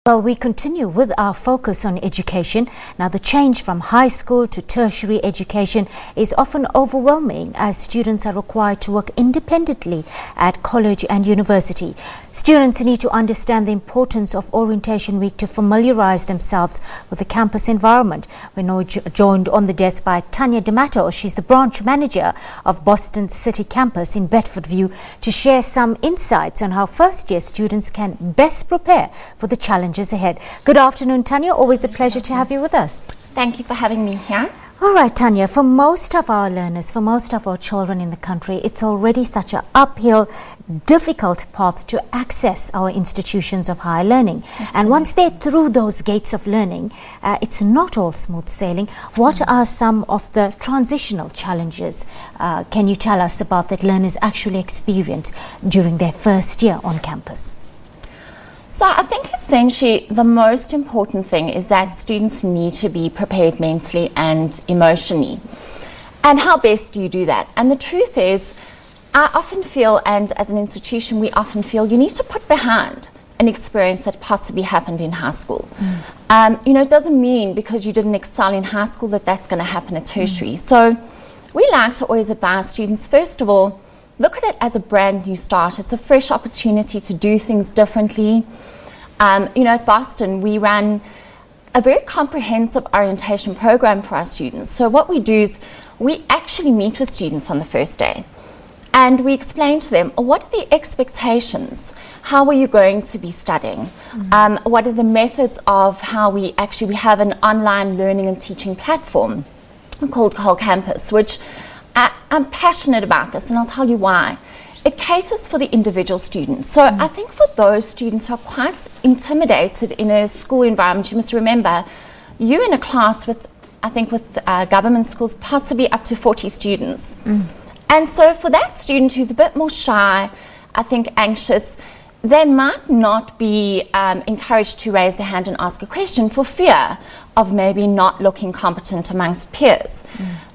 Well, we continue with our focus on education. Now, the change from high school to tertiary education is often overwhelming as students are required to work independently at college and university. Students need to understand the importance of Orientation Week to familiarize themselves with the campus environment. We're now joined on the desk by Tanya De Matos. She's the branch manager of Boston City campus in Bedfordview to share some insights on how first-year students can best prepare for the challenges ahead. Good afternoon, Tanya. Always a pleasure to have you with us. Thank you for having me here. All right, Tanya, for most of our learners, for most of our children in the country, it's already such an uphill, difficult path to access our institutions of higher learning. Absolutely. And once they're through those gates of learning, it's not all smooth sailing. What are some of the transitional challenges can you tell us about that learners actually experience during their first year on campus? So I think essentially the most important thing is that students need to be prepared mentally and emotionally. And how best do you do that? And the truth is, I often feel, and as an institution we often feel, you need to put behind an experience that possibly happened in high school. It doesn't mean because you didn't excel in high school that that's going to happen at tertiary. So we like to always advise students, first of all, look at it as a brand new start. It's a fresh opportunity to do things differently. At Boston, we run a very comprehensive orientation program for our students. So what we do is we actually meet with students on the first day and we explain to them, what are the expectations? How are you going to be studying? What are the methods of how we have an online learning and teaching platform called Whole Campus, which I'm passionate about this, and I'll tell you why. It caters for the individual student. So I think for those students who are quite intimidated in a school environment, you must remember, you're in a class with government schools, possibly up to 40 students. And so for that student who's a bit more shy, I think anxious, they might not be encouraged to raise their hand and ask a question for fear of maybe not looking competent amongst peers.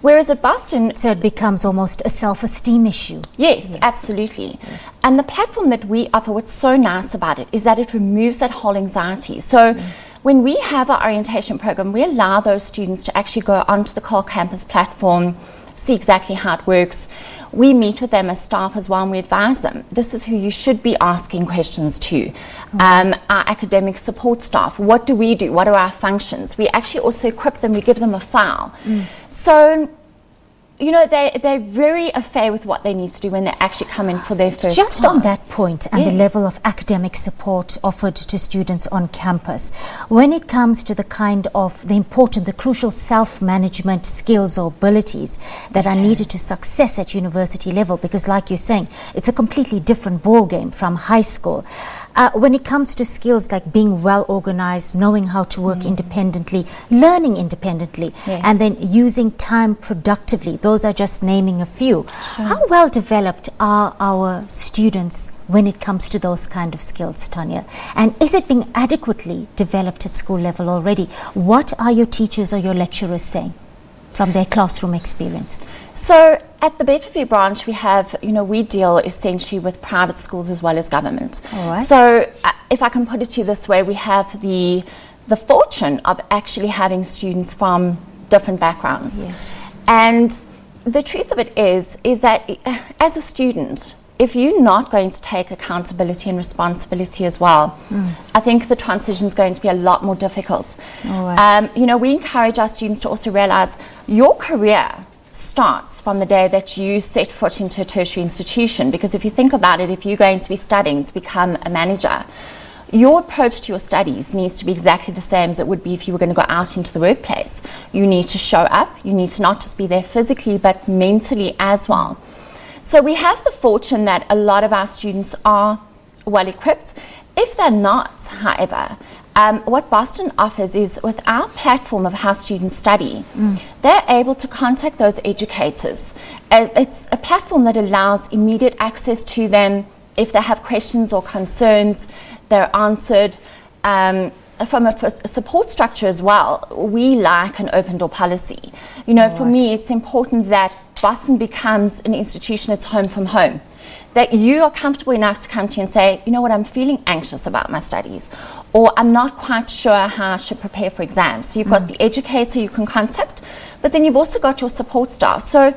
Whereas at Boston... So it becomes almost a self-esteem issue. Yes, absolutely. Yes. And the platform that we offer, what's so nice about it is that it removes that whole anxiety. So when we have our orientation program, we allow those students to actually go onto the Whole Campus platform, see exactly how it works. We meet with them as staff as well, and we advise them. This is who you should be asking questions to. Our academic support staff, what do we do? What are our functions? We actually also equip them, we give them a file. So, they're very au fait with what they need to do when they actually come in for their first Just class. On that point and the level of academic support offered to students on campus, when it comes to the the crucial self-management skills or abilities that are needed to success at university level, because like you're saying, it's a completely different ball game from high school. When it comes to skills like being well organized, knowing how to work independently, learning independently, and then using time productively, those are just naming a few. Sure. How well developed are our students when it comes to those kind of skills, Tanya? And is it being adequately developed at school level already? What are your teachers or your lecturers saying from their classroom experience? So at the Bedfordview branch, we deal essentially with private schools as well as government. All right. So if I can put it to you this way, we have the fortune of actually having students from different backgrounds. Yes. And the truth of it is that as a student, if you're not going to take accountability and responsibility as well, I think the transition is going to be a lot more difficult. All right. We encourage our students to also realize your career starts from the day that you set foot into a tertiary institution, because if you think about it, if you're going to be studying to become a manager, your approach to your studies needs to be exactly the same as it would be if you were going to go out into the workplace. You need to show up, you need to not just be there physically but mentally as well. So we have the fortune that a lot of our students are well equipped. If they're not, however, what Boston offers is, with our platform of how students study, they're able to contact those educators. It's a platform that allows immediate access to them. If they have questions or concerns, they're answered. From a support structure as well, we like an open door policy. For me, it's important that Boston becomes an institution that's home from home. that you are comfortable enough to come to you and say, you know what, I'm feeling anxious about my studies, or I'm not quite sure how I should prepare for exams. So you've got the educator you can contact, but then you've also got your support staff. So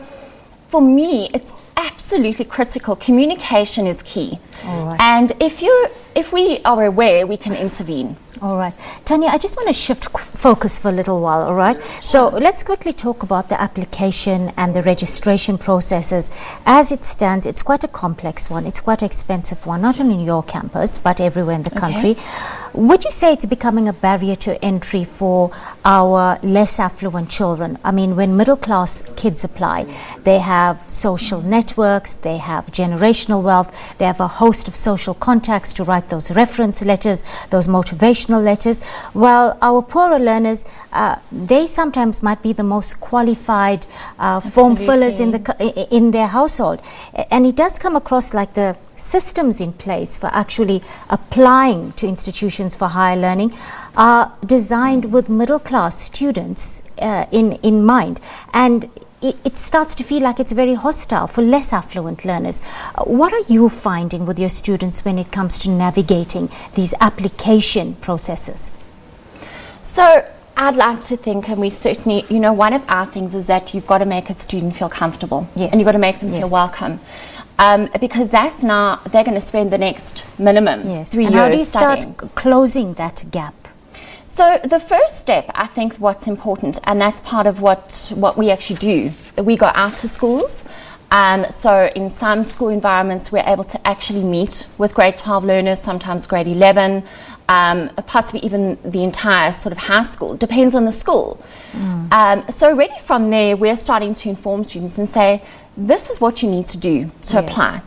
for me, it's absolutely critical. Communication is key. All right. And if we are aware, we can intervene. All right. Tanya, I just want to shift focus for a little while, all right? Sure. So let's quickly talk about the application and the registration processes. As it stands, it's quite a complex one. It's quite an expensive one, not only in your campus, but everywhere in the country. Would you say it's becoming a barrier to entry for our less affluent children? I mean, when middle-class kids apply, they have social networks, they have generational wealth, they have a host of social contacts to write those reference letters, those motivational letters. Well, our poorer learners, they sometimes might be the most qualified form fillers in their household. And it does come across like the systems in place for actually applying to institutions for higher learning are designed with middle class students in mind, and it starts to feel like it's very hostile for less affluent learners. What are you finding with your students when it comes to navigating these application processes? So I'd like to think, and we certainly, one of our things is that you've got to make a student feel comfortable. Yes. And you've got to make them feel welcome. Because that's now, they're going to spend the next minimum 3 years studying. How do you start closing that gap? So the first step, I think what's important, and that's part of what we actually do, we go out to schools. So in some school environments, we're able to actually meet with grade 12 learners, sometimes grade 11, possibly even the entire sort of high school, depends on the school. So already from there, we're starting to inform students and say, this is what you need to do to apply.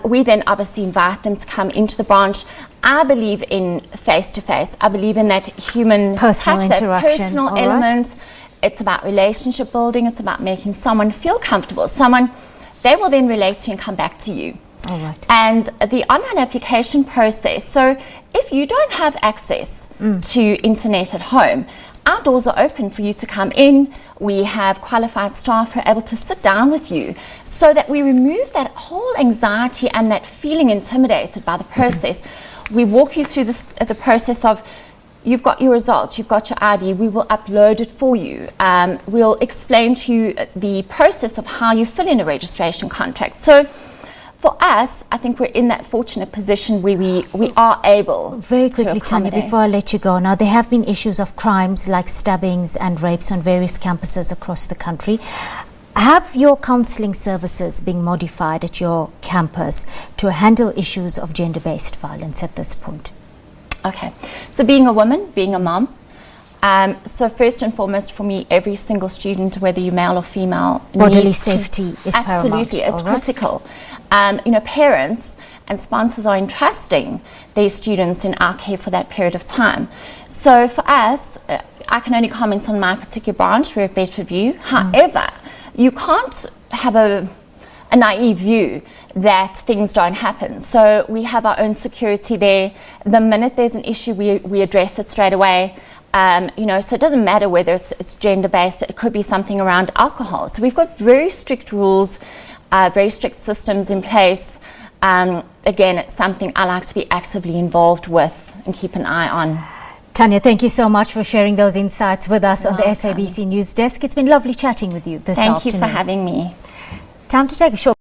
We then obviously invite them to come into the branch. I believe in face-to-face. I believe in that human personal touch, interaction, that personal element. It's about relationship building. It's about making someone feel comfortable. They will then relate to you and come back to you. All right. And the online application process, so if you don't have access to internet at home, our doors are open for you to come in. We have qualified staff who are able to sit down with you so that we remove that whole anxiety and that feeling intimidated by the process. We walk you through the process of, you've got your results, you've got your ID, we will upload it for you. We'll explain to you the process of how you fill in a registration contract. So for us, I think we're in that fortunate position where we are able Very quickly, Tanya, before I let you go. Now, there have been issues of crimes like stabbings and rapes on various campuses across the country. Have your counselling services been modified at your campus to handle issues of gender-based violence at this point? Okay. So being a woman, being a mom, so first and foremost for me, every single student, whether you're male or female, bodily safety is paramount. Absolutely, it's critical. Parents and sponsors are entrusting their students in our care for that period of time. So for us, I can only comment on my particular branch. We're at Bedfordview. However, you can't have a naive view that things don't happen. So we have our own security there. The minute there's an issue, we address it straight away. So it doesn't matter whether it's gender-based. It could be something around alcohol. So we've got very strict rules, very strict systems in place. Again, it's something I like to be actively involved with and keep an eye on. Tanya, thank you so much for sharing those insights with us on the SABC News Desk. It's been lovely chatting with you this afternoon. Thank you for having me. Time to take a short